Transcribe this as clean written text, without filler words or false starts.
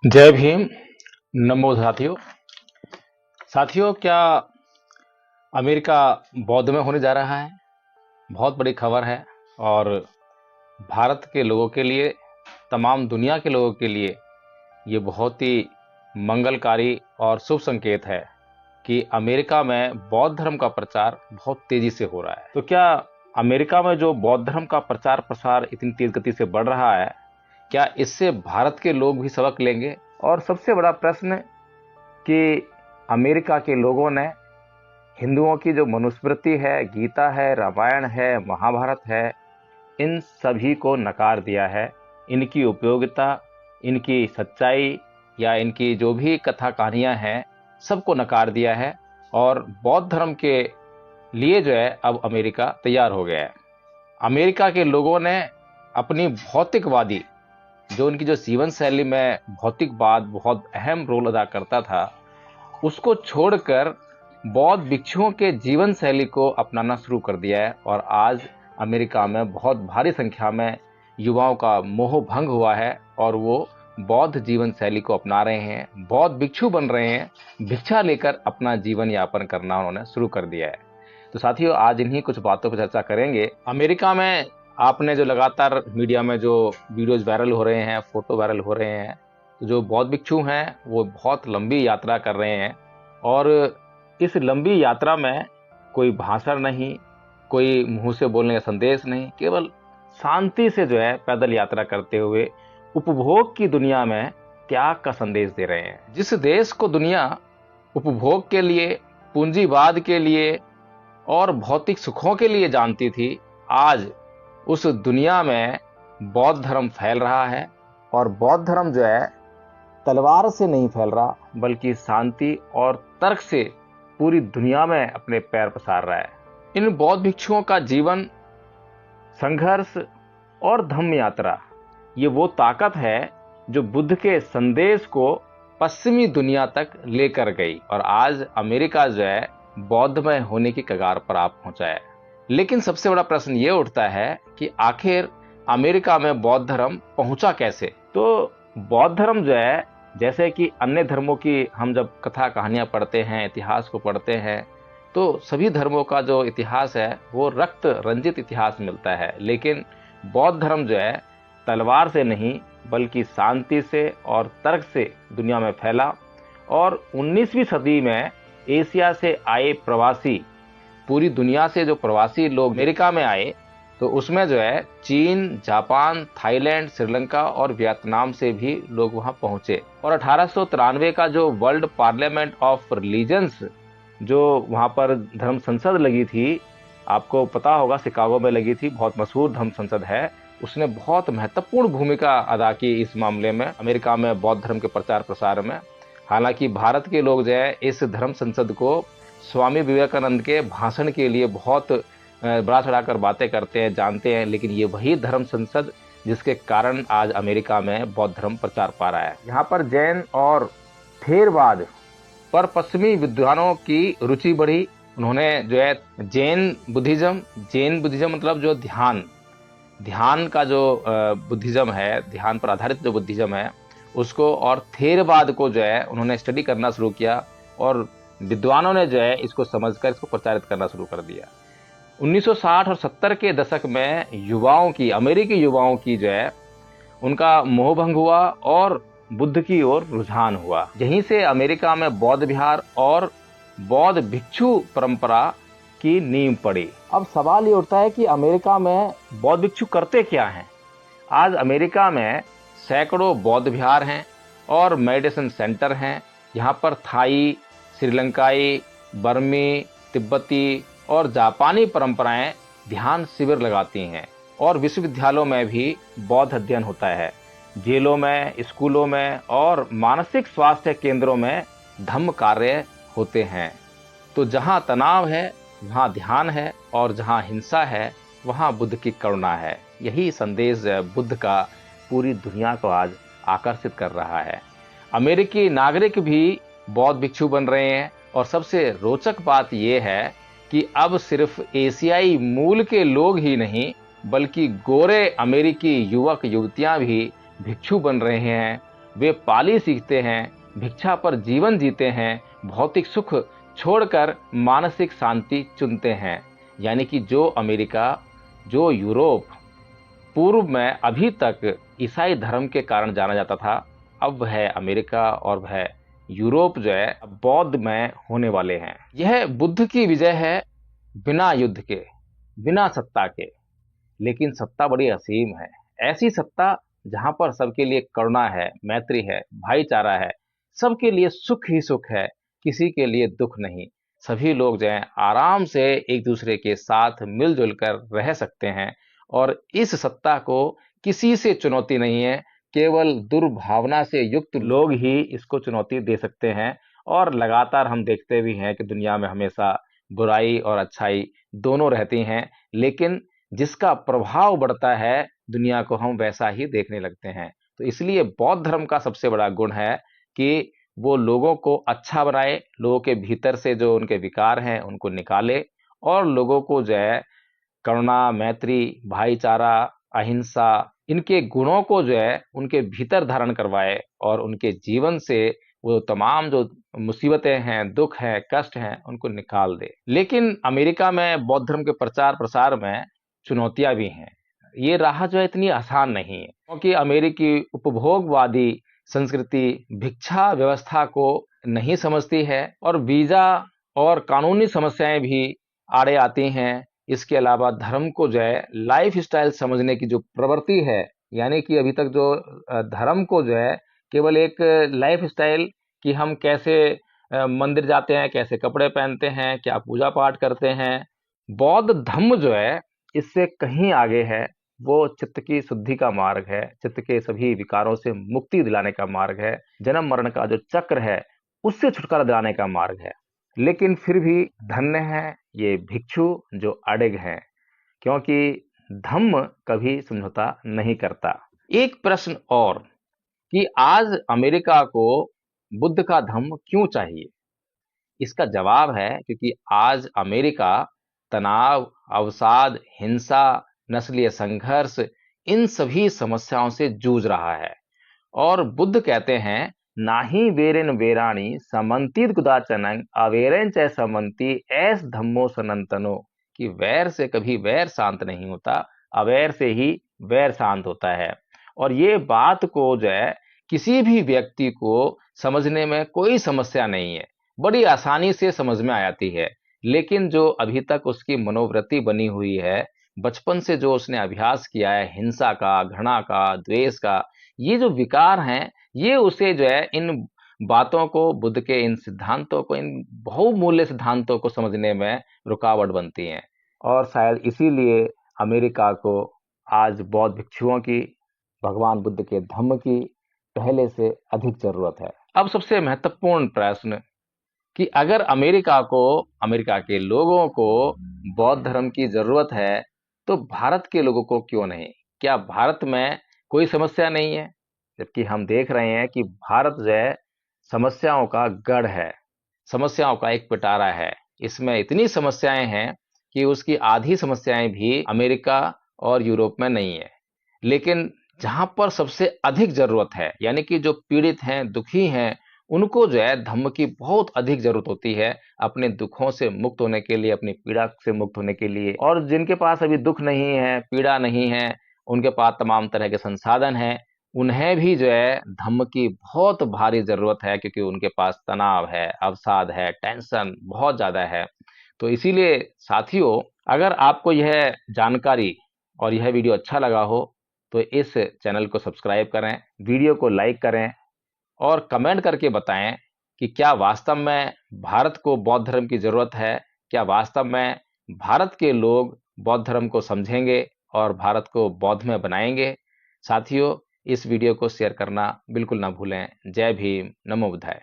जय भीम। नमो साथियों। क्या अमेरिका बौद्ध में होने जा रहा है? बहुत बड़ी खबर है और भारत के लोगों के लिए, तमाम दुनिया के लोगों के लिए ये बहुत ही मंगलकारी और शुभ संकेत है कि अमेरिका में बौद्ध धर्म का प्रचार बहुत तेजी से हो रहा है। तो क्या अमेरिका में जो बौद्ध धर्म का प्रचार प्रसार इतनी तेज गति से बढ़ रहा है, क्या इससे भारत के लोग भी सबक लेंगे? और सबसे बड़ा प्रश्न कि अमेरिका के लोगों ने हिंदुओं की जो मनुस्मृति है, गीता है, रामायण है, महाभारत है, इन सभी को नकार दिया है। इनकी उपयोगिता, इनकी सच्चाई या इनकी जो भी कथा कहानियाँ हैं, सबको नकार दिया है और बौद्ध धर्म के लिए जो है अब अमेरिका तैयार हो गया है। अमेरिका के लोगों ने अपनी भौतिकवादी, जो उनकी जो जीवन शैली में भौतिकवाद बहुत अहम रोल अदा करता था, उसको छोड़कर बौद्ध भिक्षुओं के जीवन शैली को अपनाना शुरू कर दिया है और आज अमेरिका में बहुत भारी संख्या में युवाओं का मोह भंग हुआ है और वो बौद्ध जीवन शैली को अपना रहे हैं, बौद्ध भिक्षु बन रहे हैं, भिक्षा लेकर अपना जीवन यापन करना उन्होंने शुरू कर दिया है। तो साथियों, आज इन्हीं कुछ बातों पर चर्चा करेंगे। अमेरिका में आपने जो लगातार मीडिया में जो वीडियोज वायरल हो रहे हैं, फोटो वायरल हो रहे हैं, तो जो बौद्ध भिक्षु हैं वो बहुत लंबी यात्रा कर रहे हैं और इस लंबी यात्रा में कोई भाषण नहीं, कोई मुंह से बोलने का संदेश नहीं, केवल शांति से जो है पैदल यात्रा करते हुए उपभोग की दुनिया में त्याग का संदेश दे रहे हैं। जिस देश को दुनिया उपभोग के लिए, पूंजीवाद के लिए और भौतिक सुखों के लिए जानती थी, आज उस दुनिया में बौद्ध धर्म फैल रहा है और बौद्ध धर्म जो है तलवार से नहीं फैल रहा, बल्कि शांति और तर्क से पूरी दुनिया में अपने पैर पसार रहा है। इन बौद्ध भिक्षुओं का जीवन, संघर्ष और धम्म यात्रा, ये वो ताकत है जो बुद्ध के संदेश को पश्चिमी दुनिया तक लेकर गई और आज अमेरिका जो है बौद्धमय होने की कगार पर आप पहुंचा है। लेकिन सबसे बड़ा प्रश्न ये उठता है कि आखिर अमेरिका में बौद्ध धर्म पहुंचा कैसे? तो बौद्ध धर्म जो है, जैसे कि अन्य धर्मों की हम जब कथा कहानियां पढ़ते हैं, इतिहास को पढ़ते हैं, तो सभी धर्मों का जो इतिहास है वो रक्त रंजित इतिहास मिलता है। लेकिन बौद्ध धर्म जो है तलवार से नहीं बल्कि शांति से और तर्क से दुनिया में फैला और 19वीं सदी में एशिया से आए प्रवासी, पूरी दुनिया से जो प्रवासी लोग अमेरिका में आए, तो उसमें जो है चीन, जापान, थाईलैंड, श्रीलंका और वियतनाम से भी लोग वहां पहुंचे। और 1893 का जो वर्ल्ड पार्लियामेंट ऑफ रिलीजन्स, जो वहां पर धर्म संसद लगी थी, आपको पता होगा शिकागो में लगी थी, बहुत मशहूर धर्म संसद है, उसने बहुत महत्वपूर्ण भूमिका अदा की इस मामले में, अमेरिका में बौद्ध धर्म के प्रचार प्रसार में। हालांकि भारत के लोग जो है इस धर्म संसद को स्वामी विवेकानंद के भाषण के लिए बहुत बड़ा चढ़ाकर बातें करते हैं, जानते हैं, लेकिन ये वही धर्म संसद जिसके कारण आज अमेरिका में बौद्ध धर्म प्रचार पा रहा है। यहाँ पर जैन और थेरवाद पर पश्चिमी विद्वानों की रुचि बढ़ी। उन्होंने जो है जैन बुद्धिज्म मतलब जो ध्यान का जो बुद्धिज्म है, ध्यान पर आधारित जो बुद्धिज्म है उसको, और थेरवाद को जो है उन्होंने स्टडी करना शुरू किया और विद्वानों ने जो है इसको समझकर इसको प्रचारित करना शुरू कर दिया। 1960 और 70 के दशक में अमेरिकी युवाओं की जो है उनका मोहभंग हुआ और बुद्ध की ओर रुझान हुआ। यहीं से अमेरिका में बौद्ध विहार और बौद्ध भिक्षु परंपरा की नींव पड़ी। अब सवाल ये उठता है कि अमेरिका में बौद्ध भिक्षु करते क्या हैं? आज अमेरिका में सैकड़ों बौद्ध विहार हैं और मेडिटेशन सेंटर हैं। यहाँ पर थाई, श्रीलंकाई, बर्मी, तिब्बती और जापानी परंपराएं ध्यान शिविर लगाती हैं और विश्वविद्यालयों में भी बौद्ध अध्ययन होता है। जेलों में, स्कूलों में और मानसिक स्वास्थ्य केंद्रों में धम्म कार्य होते हैं। तो जहाँ तनाव है वहाँ ध्यान है और जहाँ हिंसा है वहाँ बुद्ध की करुणा है। यही संदेश बुद्ध का पूरी दुनिया को आज आकर्षित कर रहा है। अमेरिकी नागरिक भी बौद्ध भिक्षु बन रहे हैं और सबसे रोचक बात यह है कि अब सिर्फ एशियाई मूल के लोग ही नहीं बल्कि गोरे अमेरिकी युवक युवतियां भी भिक्षु बन रहे हैं वे पाली सीखते हैं, भिक्षा पर जीवन जीते हैं, भौतिक सुख छोड़कर मानसिक शांति चुनते हैं। यानी कि जो अमेरिका, जो यूरोप पूर्व में अभी तक ईसाई धर्म के कारण जाना जाता था, अब वह अमेरिका और वह यूरोप जो है बौद्धमय होने वाले हैं। यह बुद्ध की विजय है, बिना युद्ध के, बिना सत्ता के। लेकिन सत्ता बड़ी असीम है, ऐसी सत्ता जहां पर सबके लिए करुणा है, मैत्री है, भाईचारा है, सबके लिए सुख ही सुख है, किसी के लिए दुख नहीं। सभी लोग जो है आराम से एक दूसरे के साथ मिलजुल कर रह सकते हैं और इस सत्ता को किसी से चुनौती नहीं है, केवल दुर्भावना से युक्त लोग ही इसको चुनौती दे सकते हैं। और लगातार हम देखते भी हैं कि दुनिया में हमेशा बुराई और अच्छाई दोनों रहती हैं, लेकिन जिसका प्रभाव बढ़ता है दुनिया को हम वैसा ही देखने लगते हैं। तो इसलिए बौद्ध धर्म का सबसे बड़ा गुण है कि वो लोगों को अच्छा बनाए, लोगों के भीतर से जो उनके विकार हैं उनको निकाले और लोगों को जो है करुणा, मैत्री, भाईचारा, अहिंसा, इनके गुणों को जो है उनके भीतर धारण करवाए और उनके जीवन से वो तमाम जो मुसीबतें हैं, दुख हैं, कष्ट हैं, उनको निकाल दे। लेकिन अमेरिका में बौद्ध धर्म के प्रचार प्रसार में चुनौतियां भी हैं। ये राह जो है इतनी आसान नहीं है, क्योंकि अमेरिकी उपभोगवादी संस्कृति भिक्षा व्यवस्था को नहीं समझती है और वीजा और कानूनी समस्याएं भी आड़े आती हैं। इसके अलावा धर्म को जो है लाइफ स्टाइल समझने की जो प्रवृत्ति है, यानी कि अभी तक जो धर्म को जो है केवल एक लाइफ स्टाइल कि हम कैसे मंदिर जाते हैं, कैसे कपड़े पहनते हैं, क्या पूजा पाठ करते हैं। बौद्ध धम्म जो है इससे कहीं आगे है। वो चित्त की शुद्धि का मार्ग है, चित्त के सभी विकारों से मुक्ति दिलाने का मार्ग है, जन्म मरण का जो चक्र है उससे छुटकारा दिलाने का मार्ग है। लेकिन फिर भी धन्य है ये भिक्षु जो अडिग हैं, क्योंकि धम्म कभी समझौता नहीं करता। एक प्रश्न और कि आज अमेरिका को बुद्ध का धम्म क्यों चाहिए? इसका जवाब है क्योंकि आज अमेरिका तनाव, अवसाद, हिंसा, नस्लीय संघर्ष, इन सभी समस्याओं से जूझ रहा है। और बुद्ध कहते हैं, नाही वेरेन वेराणी समन्तित कुदाचनंग अवेरेन च समन्ति ऐस धम्मो सनंतनो, कि वैर से कभी वैर शांत नहीं होता, अवैर से ही वैर शांत होता है। और ये बात को जो है किसी भी व्यक्ति को समझने में कोई समस्या नहीं है, बड़ी आसानी से समझ में आ जाती है। लेकिन जो अभी तक उसकी मनोवृत्ति बनी हुई है, बचपन से जो उसने अभ्यास किया है हिंसा का, घृणा का, द्वेष का, ये जो विकार हैं, ये उसे जो है इन बातों को, बुद्ध के इन सिद्धांतों को, इन बहुमूल्य सिद्धांतों को समझने में रुकावट बनती हैं। और शायद इसीलिए अमेरिका को आज बौद्ध भिक्षुओं की, भगवान बुद्ध के धम्म की पहले से अधिक जरूरत है। अब सबसे महत्वपूर्ण प्रश्न कि अगर अमेरिका को, अमेरिका के लोगों को बौद्ध धर्म की जरूरत है, तो भारत के लोगों को क्यों नहीं? क्या भारत में कोई समस्या नहीं है? जबकि हम देख रहे हैं कि भारत जो है समस्याओं का गढ़ है, समस्याओं का एक पिटारा है। इसमें इतनी समस्याएं हैं कि उसकी आधी समस्याएं भी अमेरिका और यूरोप में नहीं है। लेकिन जहां पर सबसे अधिक जरूरत है, यानी कि जो पीड़ित हैं, दुखी हैं, उनको जो है धम्म की बहुत अधिक जरूरत होती है अपने दुखों से मुक्त होने के लिए, अपनी पीड़ा से मुक्त होने के लिए। और जिनके पास अभी दुख नहीं है, पीड़ा नहीं है, उनके पास तमाम तरह के संसाधन हैं, उन्हें भी जो है धम्म की बहुत भारी जरूरत है, क्योंकि उनके पास तनाव है, अवसाद है, टेंशन बहुत ज्यादा है। तो इसीलिए साथियों, अगर आपको यह जानकारी और यह वीडियो अच्छा लगा हो तो इस चैनल को सब्सक्राइब करें, वीडियो को लाइक करें और कमेंट करके बताएं कि क्या वास्तव में भारत को बौद्ध धर्म की जरूरत है? क्या वास्तव में भारत के लोग बौद्ध धर्म को समझेंगे और भारत को बौद्ध में बनाएंगे? साथियों, इस वीडियो को शेयर करना बिल्कुल ना भूलें। जय भीम, नमो बुद्धाय।